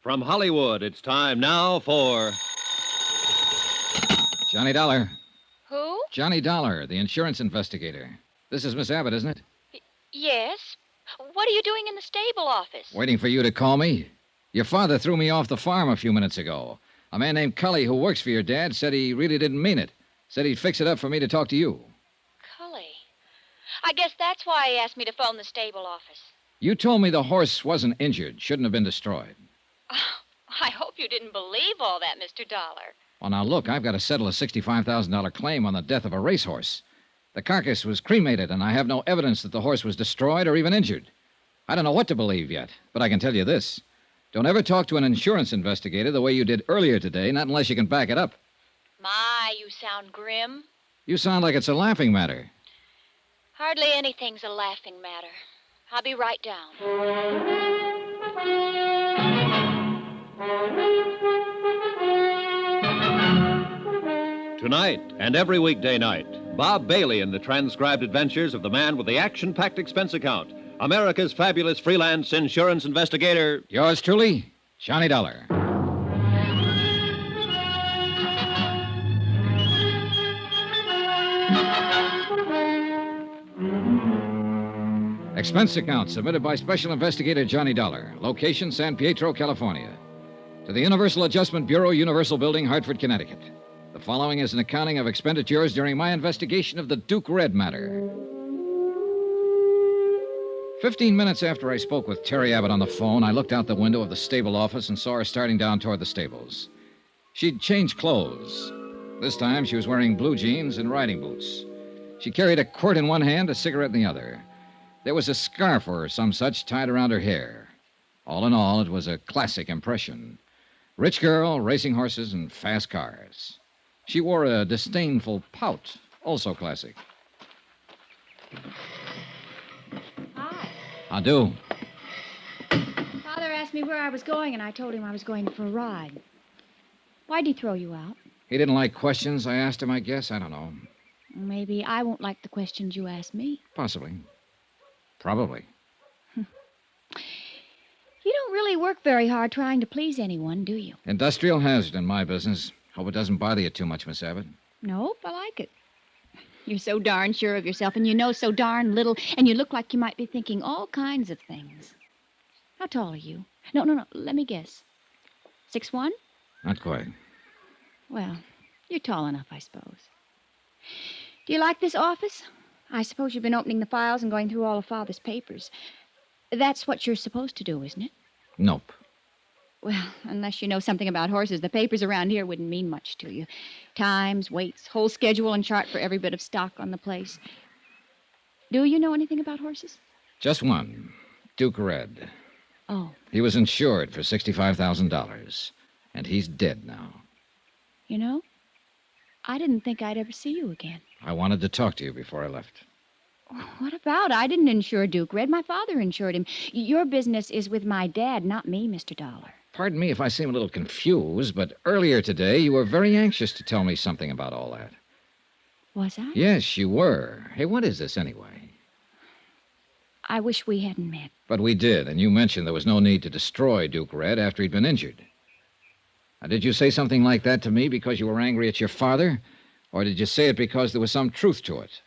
From Hollywood, it's time now for... Johnny Dollar. Who? Johnny Dollar, the insurance investigator. This is Miss Abbott, isn't it? Yes. What are you doing in the stable office? Waiting for you to call me. Your father threw me off the farm a few minutes ago. A man named Cully who works for your dad said he really didn't mean it. Said he'd fix it up for me to talk to you. Cully. I guess that's why he asked me to phone the stable office. You told me the horse wasn't injured, shouldn't have been destroyed. Oh, I hope you didn't believe all that, Mr. Dollar. Well, now, look, I've got to settle a $65,000 claim on the death of a racehorse. The carcass was cremated, and I have no evidence that the horse was destroyed or even injured. I don't know what to believe yet, but I can tell you this. Don't ever talk to an insurance investigator the way you did earlier today, not unless you can back it up. My, you sound grim. You sound like it's a laughing matter. Hardly anything's a laughing matter. I'll be right down. Tonight and every weekday night, Bob Bailey in the transcribed adventures of the man with the action-packed expense account, America's fabulous freelance insurance investigator. Yours truly, Johnny Dollar. Expense account submitted by Special Investigator Johnny Dollar. Location, San Pietro, California. To the Universal Adjustment Bureau, Universal Building, Hartford, Connecticut. The following is an accounting of expenditures during my investigation of the Duke Red matter. 15 minutes after I spoke with Terry Abbott on the phone, I looked out the window of the stable office and saw her starting down toward the stables. She'd changed clothes. This time she was wearing blue jeans and riding boots. She carried a quirt in one hand, a cigarette in the other. There was a scarf or some such tied around her hair. All in all, it was a classic impression. Rich girl, racing horses, and fast cars. She wore a disdainful pout, also classic. Hi. How do? Father asked me where I was going, and I told him I was going for a ride. Why'd he throw you out? He didn't like questions I asked him, I guess. I don't know. Maybe I won't like the questions you ask me. Possibly. Probably. You don't really work very hard trying to please anyone, do you? Industrial hazard in my business. Hope it doesn't bother you too much, Miss Abbott. Nope, I like it. You're so darn sure of yourself, and you know so darn little, and you look like you might be thinking all kinds of things. How tall are you? No, let me guess. 6'1"? Not quite. Well, you're tall enough, I suppose. Do you like this office? I suppose you've been opening the files and going through all of Father's papers. That's what you're supposed to do, isn't it? Nope. Well, unless you know something about horses, the papers around here wouldn't mean much to you. Times, weights, whole schedule and chart for every bit of stock on the place. Do you know anything about horses? Just one. Duke Red. Oh. He was insured for $65,000. And he's dead now. You know, I didn't think I'd ever see you again. I wanted to talk to you before I left. What about? I didn't insure Duke Red. My father insured him. Your business is with my dad, not me, Mr. Dollar. Pardon me if I seem a little confused, but earlier today you were very anxious to tell me something about all that. Was I? Yes, you were. Hey, what is this anyway? I wish we hadn't met. But we did, and you mentioned there was no need to destroy Duke Red after he'd been injured. Now, did you say something like that to me because you were angry at your father? Or did you say it because there was some truth to it?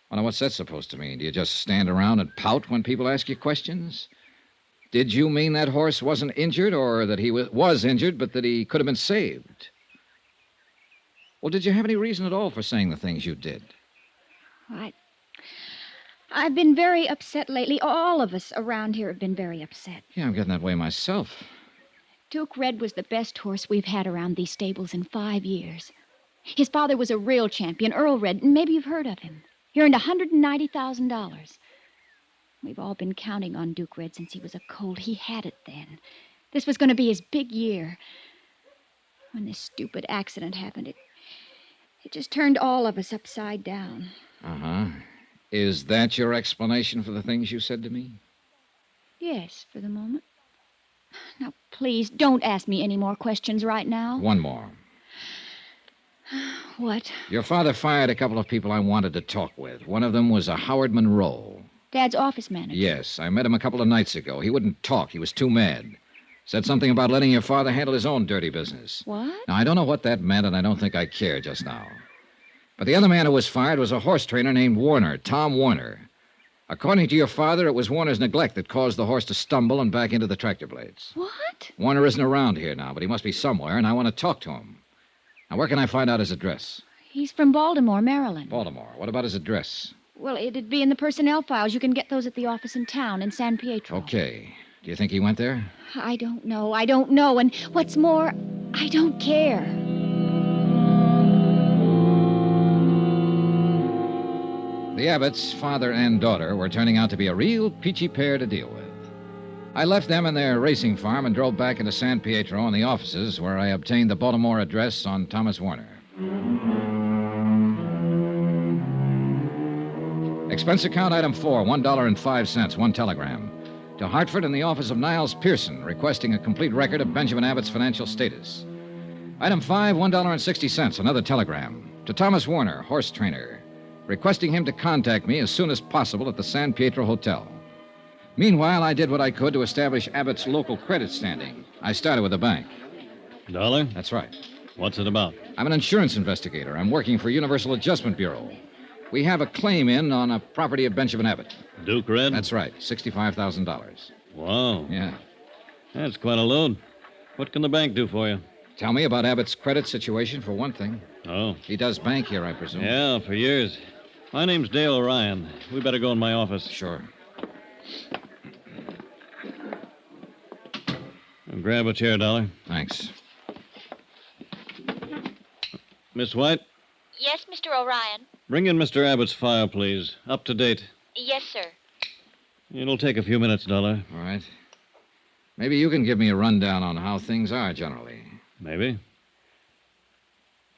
Well, now, what's that supposed to mean? Do you just stand around and pout when people ask you questions? Did you mean that horse wasn't injured, or that he was injured, but that he could have been saved? Well, did you have any reason at all for saying the things you did? I've been very upset lately. All of us around here have been very upset. Yeah, I'm getting that way myself. Duke Red was the best horse we've had around these stables in 5 years. His father was a real champion, Earl Red, and maybe you've heard of him. He earned $190,000. We've all been counting on Duke Red since he was a colt. He had it then. This was going to be his big year. When this stupid accident happened, it just turned all of us upside down. Uh-huh. Is that your explanation for the things you said to me? Yes, for the moment. Now, please, don't ask me any more questions right now. One more. What? Your father fired a couple of people I wanted to talk with. One of them was a Howard Monroe. Dad's office manager. Yes, I met him a couple of nights ago. He wouldn't talk. He was too mad. Said something about letting your father handle his own dirty business. What? Now, I don't know what that meant, and I don't think I care just now. But the other man who was fired was a horse trainer named Warner, Tom Warner. According to your father, it was Warner's neglect that caused the horse to stumble and back into the tractor blades. What? Warner isn't around here now, but he must be somewhere, and I want to talk to him. Now, where can I find out his address? He's from Baltimore, Maryland. Baltimore. What about his address? Well, it'd be in the personnel files. You can get those at the office in town in San Pietro. Okay. Do you think he went there? I don't know. And what's more, I don't care. The Abbotts, father and daughter, were turning out to be a real peachy pair to deal with. I left them in their racing farm and drove back into San Pietro and the offices where I obtained the Baltimore address on Thomas Warner. Expense account item 4, $1.05, one telegram. To Hartford and the office of Niles Pearson, requesting a complete record of Benjamin Abbott's financial status. Item 5, $1.60, another telegram. To Thomas Warner, horse trainer, requesting him to contact me as soon as possible at the San Pietro Hotel. Meanwhile, I did what I could to establish Abbott's local credit standing. I started with a bank. Dollar? That's right. What's it about? I'm an insurance investigator. I'm working for Universal Adjustment Bureau. We have a claim in on a property of Benjamin Abbott. Duke Red? That's right, $65,000. Wow. Yeah. That's quite a load. What can the bank do for you? Tell me about Abbott's credit situation, for one thing. Oh. He does bank here, I presume. Yeah, for years. My name's Dale O'Ryan. We better go in my office. Sure. Grab a chair, Dollar. Thanks. Miss White, Yes, Mr. O'Ryan. bring in Mr. Abbott's file, please. Up to date. Yes, sir. It'll take a few minutes, Dollar. All right. Maybe you can give me a rundown on how things are generally. Maybe.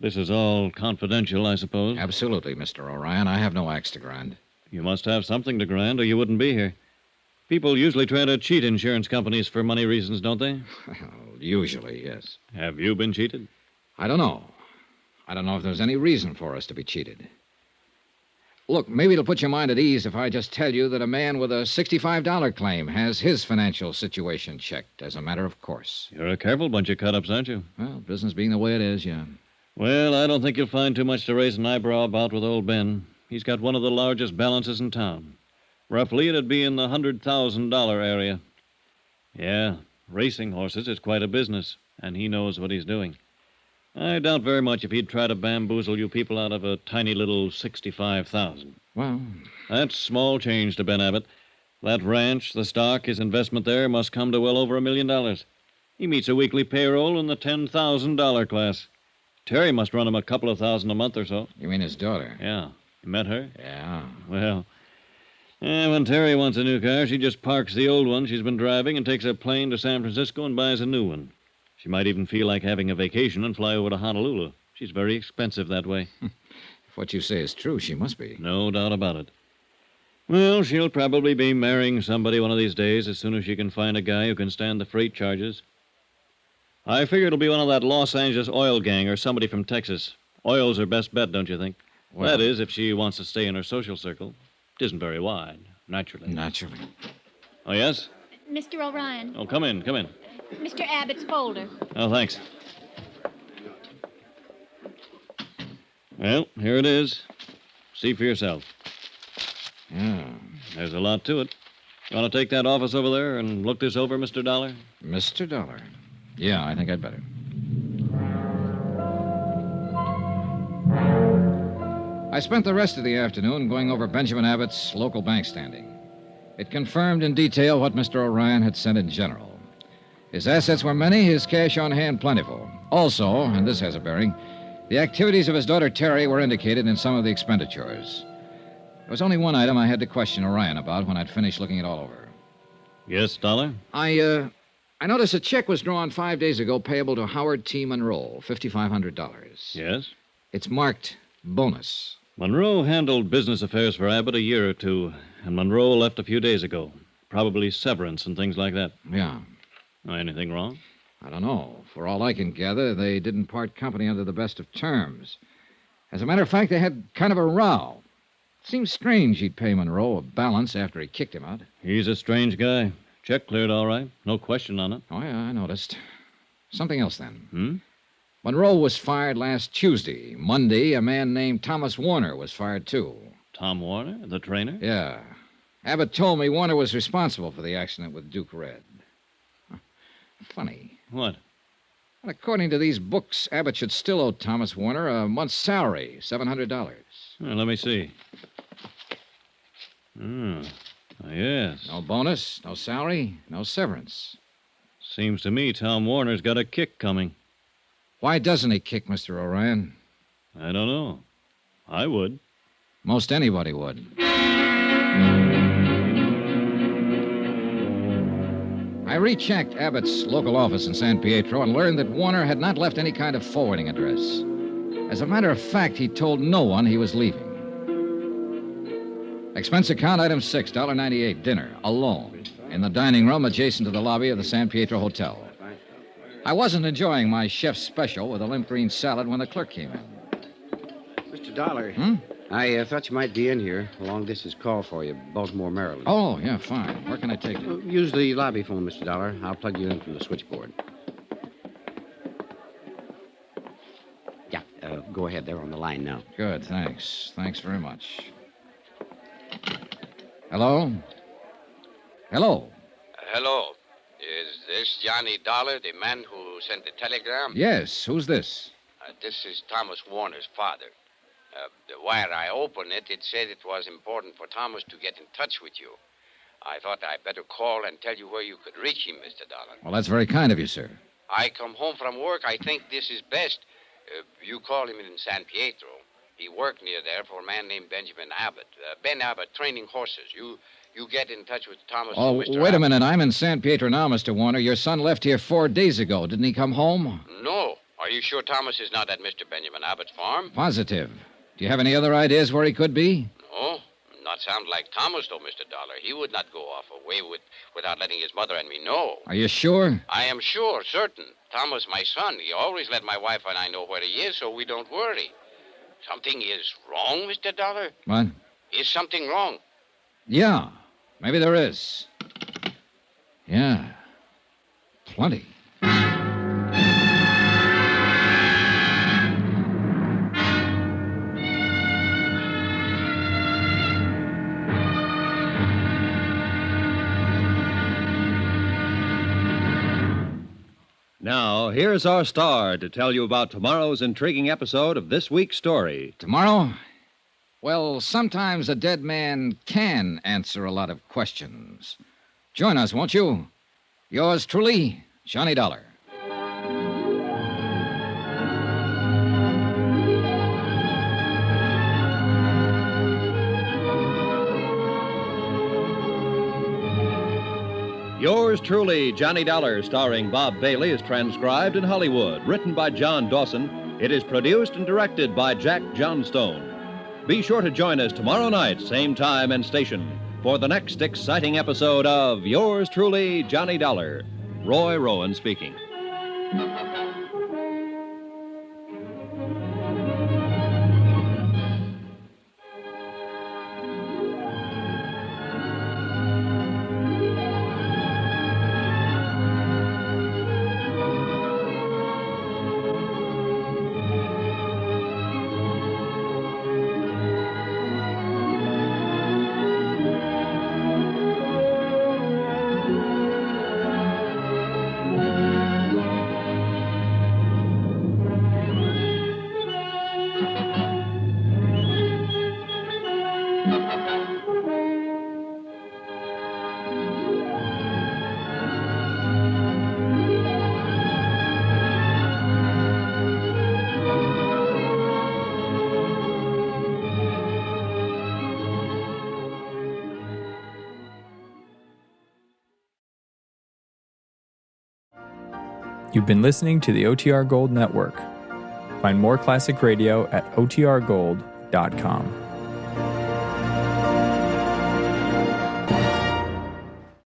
This is all confidential, I suppose. Absolutely, Mr. O'Ryan. I have no axe to grind. You must have something to grind, or you wouldn't be here. People usually try to cheat insurance companies for money reasons, don't they? Well, usually, yes. Have you been cheated? I don't know. I don't know if there's any reason for us to be cheated. Look, maybe it'll put your mind at ease if I just tell you that a man with a $65 claim has his financial situation checked as a matter of course. You're a careful bunch of cut-ups, aren't you? Well, business being the way it is, yeah. Well, I don't think you'll find too much to raise an eyebrow about with old Ben. He's got one of the largest balances in town. Roughly, it'd be in the $100,000 area. Yeah, racing horses is quite a business, and he knows what he's doing. I doubt very much if he'd try to bamboozle you people out of a tiny little $65,000. Well, That's small change to Ben Abbott. That ranch, the stock, his investment there must come to well over $1 million. He meets a weekly payroll in the $10,000 class. Terry must run him a couple of thousand a month or so. you mean his daughter? Yeah. You met her? Yeah. Well, when Terry wants a new car, she just parks the old one she's been driving and takes a plane to San Francisco and buys a new one. She might even feel like having a vacation and fly over to Honolulu. She's very expensive that way. If what you say is true, she must be. No doubt about it. Well, she'll probably be marrying somebody one of these days as soon as she can find a guy who can stand the freight charges. I figure it'll be one of that Los Angeles oil gang or somebody from Texas. Oil's her best bet, don't you think? Well, That is, if she wants to stay in her social circle. It isn't very wide, naturally. Naturally. Oh, yes? Mr. O'Ryan, Oh, come in, come in. Mr. Abbott's folder. Oh, thanks. Well, here it is. See for yourself. Yeah. There's a lot to it. You want to take that office over there and look this over, Mr. Dollar? Mr. Dollar. Yeah, I think I'd better. I spent the rest of the afternoon going over Benjamin Abbott's local bank standing. It confirmed in detail what Mr. O'Ryan had said in general. His assets were many, his cash on hand plentiful. Also, and this has a bearing, the activities of his daughter Terry were indicated in some of the expenditures. There was only one item I had to question O'Ryan about when I'd finished looking it all over. Yes, Dollar? I noticed a check was drawn 5 days ago payable to Howard T. Monroe, $5,500. Yes? It's marked bonus. Monroe handled business affairs for Abbott a year or two, and Monroe left a few days ago. Probably severance and things like that. Yeah. Anything wrong? I don't know. For all I can gather, they didn't part company under the best of terms. As a matter of fact, they had kind of a row. Seems strange he'd pay Monroe a balance after he kicked him out. He's a strange guy. Check cleared all right. No question on it. Oh, yeah, I noticed. Something else, then. Monroe was fired last Tuesday. Monday, a man named Thomas Warner was fired, too. Tom Warner, the trainer? Yeah. Abbott told me Warner was responsible for the accident with Duke Red. Funny. What? Well, according to these books, Abbott should still owe Thomas Warner a month's salary, $700. Well, let me see. Yes. No bonus, no salary, no severance. Seems to me Tom Warner's got a kick coming. Why doesn't he kick, Mr. O'Ryan? I don't know. I would. Most anybody would. I rechecked Abbott's local office in San Pietro and learned that Warner had not left any kind of forwarding address. As a matter of fact, he told no one he was leaving. Expense account item 6, $1.98, dinner, alone, in the dining room adjacent to the lobby of the San Pietro Hotel. I wasn't enjoying my chef's special with a limp green salad when the clerk came in. Mr. Dollar. I thought you might be in here. A long-distance call for you, Baltimore, Maryland. Oh, yeah, fine. Where can I take it? Use the lobby phone, Mr. Dollar. I'll plug you in from the switchboard. Yeah, go ahead. They're on the line now. Good, thanks. Thanks very much. Hello? Hello? Hello. Is this Johnny Dollar, the man who sent the telegram? Yes, who's this? This is Thomas Warner's father. The wire I opened it said it was important for Thomas to get in touch with you. I thought I'd better call and tell you where you could reach him, Mr. Dollar. Well, that's very kind of you, sir. I come home from work. I think this is best. You call him in San Pietro. He worked near there for a man named Benjamin Abbott. Ben Abbott, training horses. You get in touch with Thomas. Oh, and Mr. wait a Abbott. minute. I'm in San Pietro now, Mr. Warner. Your son left here 4 days ago. Didn't he come home? No. Are you sure Thomas is not at Mr. Benjamin Abbott's farm? Positive. Do you have any other ideas where he could be? No. Not sound like Thomas, though, Mr. Dollar. He would not go off away without letting his mother and me know. Are you sure? I am sure, certain. Thomas, my son, he always let my wife and I know where he is, so we don't worry. Something is wrong, Mr. Dollar? What? Is something wrong? Yeah. Maybe there is. Yeah. Plenty. Now, here's our star to tell you about tomorrow's intriguing episode of this week's story. Tomorrow? Well, sometimes a dead man can answer a lot of questions. Join us, won't you? Yours truly, Johnny Dollar. Yours truly, Johnny Dollar, starring Bob Bailey, is transcribed in Hollywood. Written by John Dawson, it is produced and directed by Jack Johnstone. Be sure to join us tomorrow night, same time and station, for the next exciting episode of Yours truly, Johnny Dollar. Roy Rowan speaking. You've been listening to the OTR Gold Network. Find more classic radio at otrgold.com.